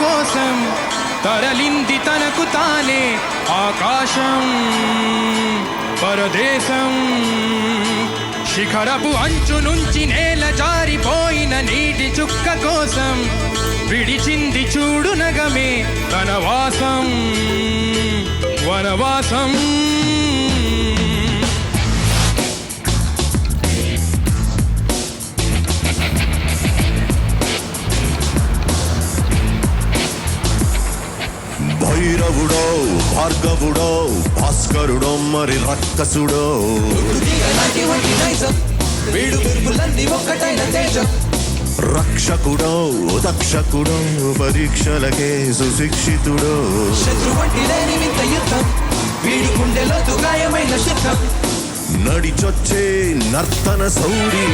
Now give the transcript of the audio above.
కోసం తరలింది తనకు తానే ఆకాశం పరదేశం. శిఖరపు అంచు నుంచి నేల జారిపోయిన నీటి చుక్క కోసం విడిచింది చూడు నగమే తన వాసం వనవాసం. భైరవుడో భార్గవుడో భాస్కరుడో మరి రక్కసుడో రక్షకుడో దక్షకుడో పరీక్షలకే సుశిక్షితుడో నడిచొచ్చే నర్తన సౌరి